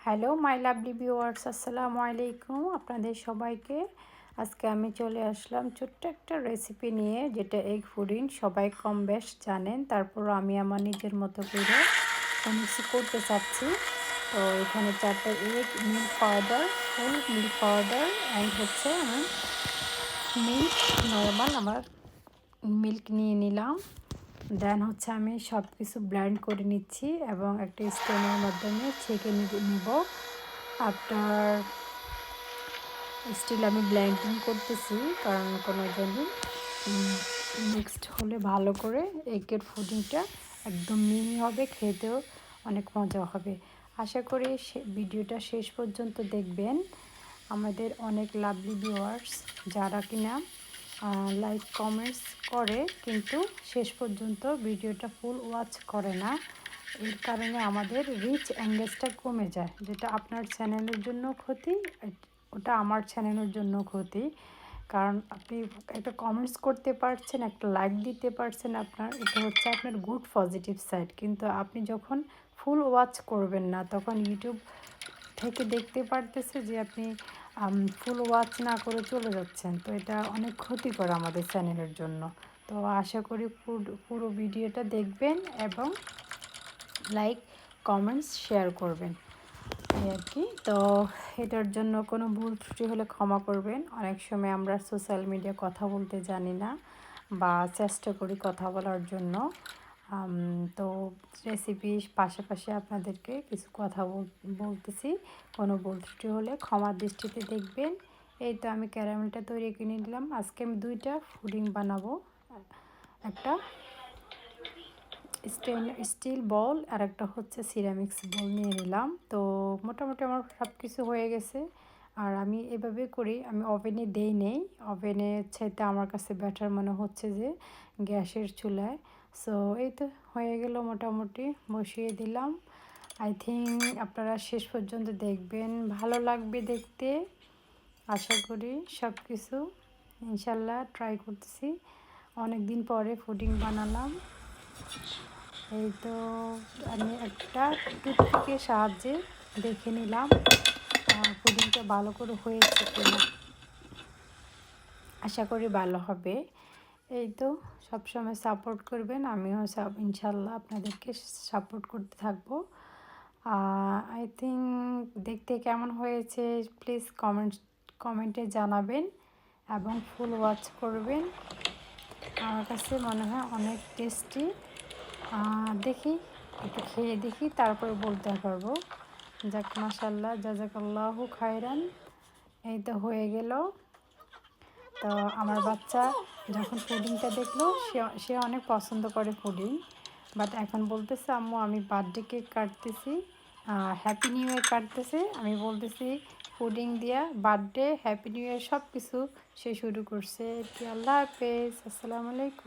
Hello my lovely viewers, আসসালামু আলাইকুম। আপনাদের সবাইকে আজকে আমি চলে আসলাম ছোট্ট একটা রেসিপি নিয়ে, যেটা এগ পুডিং। সবাই কম বেশ জানেন, তারপরও আমি আমার নিজের মতো করে কিছু করতে চাচ্ছি। তো এখানে 4টা egg, milk powder, full milk powder and হচ্ছে আমি মিল্ক, নর্মাল আমার মিল্ক নিয়ে নিলাম। দেন হচ্ছে আমি সব কিছু ব্লেন্ড করে নিচ্ছি এবং একটা স্টেনের মাধ্যমে ছেঁকে নিব। আফটার স্টিল আমি ব্লেন্ডিং করতেছি, কারণ কোনো জন্য মিক্সড হলে ভালো করে এগের পুডিংটা একদম মিহি হবে, খেতেও অনেক মজা হবে। আশা করি ভিডিওটা শেষ পর্যন্ত দেখবেন। আমাদের অনেক লাভলি ভিউয়ার্স যারা কিনা লাইক কমেন্টস করে, কিন্তু শেষ পর্যন্ত ভিডিওটা ফুল ওয়াচ করে না। এর কারণে আমাদের রিচ এঙ্গেজটা কমে যায়, যেটা আপনার চ্যানেলের জন্য ক্ষতি, ওটা আমার চ্যানেলের জন্য ক্ষতি। কারণ আপনি একটা কমেন্টস করতে পারছেন, একটা লাইক দিতে পারছেন, আপনার এটা হচ্ছে আপনার গুড পজিটিভ সাইড। কিন্তু আপনি যখন ফুল ওয়াচ করবেন না, তখন ইউটিউব থেকে দেখতে পারতেছে যে আপনি ফুল ওয়াচ না করে চলে যাচ্ছেন। তো এটা অনেক ক্ষতিকর আমাদের চ্যানেলের জন্য। তো আশা করি পুরো ভিডিওটা দেখবেন এবং লাইক কমেন্টস শেয়ার করবেন, এই আর কি। তো এটার জন্য কোনো ভুল ত্রুটি হলে ক্ষমা করবেন। অনেক সময় আমরা সোশ্যাল মিডিয়া কথা বলতে জানি না, বা চেষ্টা করি কথা বলার জন্য। তো রেসিপির পাশাপাশি আপনাদেরকে কিছু কথা বলতেছি। কোনো ভুল ত্রুটি হলে ক্ষমার দৃষ্টিতে দেখবেন। এই তো আমি ক্যারামেলটা তৈরি করে নিলাম। আজকে আমি 2টা পুডিং বানাবো। একটা স্টিল বল আর একটা হচ্ছে সিরামিক্স বল নিয়ে নিলাম। তো মোটামুটি আমার সব কিছু হয়ে গেছে। আর আমি এভাবে করি, আমি ওভেনে দেই নেই। ওভেনে চাইতে আমার কাছে বেটার মনে হচ্ছে যে গ্যাসের চুলায়। সো এই তো হয়ে গেল, মোটামুটি বসিয়ে দিলাম। আই থিঙ্ক আপনারা শেষ পর্যন্ত দেখবেন, ভালো লাগবে দেখতে আশা করি। সব কিছু ইনশাল্লাহ ট্রাই করতেছি। অনেক দিন পরে পুডিং বানালাম। এই তো আমি একটা টুথপিকের সাহায্যে দেখে নিলাম পুডিংটা ভালো করে হয়েছে কিনা। আশা করি ভালো হবে। এই তো সবসময় সাপোর্ট করবেন, আমিও ইনশাল্লাহ আপনাদেরকে সাপোর্ট করতে থাকবো। আই থিঙ্ক দেখতে কেমন হয়েছে প্লিজ কমেন্টে জানাবেন এবং ফুল ওয়াচ করবেন। আমার কাছে মনে হয় অনেক টেস্টি। দেখি, একটু খেয়ে দেখি, তারপরে বলতে পারবো। যাক, মাশাল্লাহ, জাজাকাল্লাহু খায়রান। এই তো হয়ে গেল। তো আমার বাচ্চা যখন পুডিংটা দেখলো, সে অনেক পছন্দ করে পুডিং। বাট এখন বলতেছে, আম্মু আমি বার্থডে কেক কাটতেছি, হ্যাপি নিউ ইয়ার কাটতেছে। আমি বলতেছি পুডিং দিয়া বার্থডে, হ্যাপি নিউ ইয়ার সব কিছু সে শুরু করছে। আল্লাহ হাফেজ, আসসালামু আলাইকুম।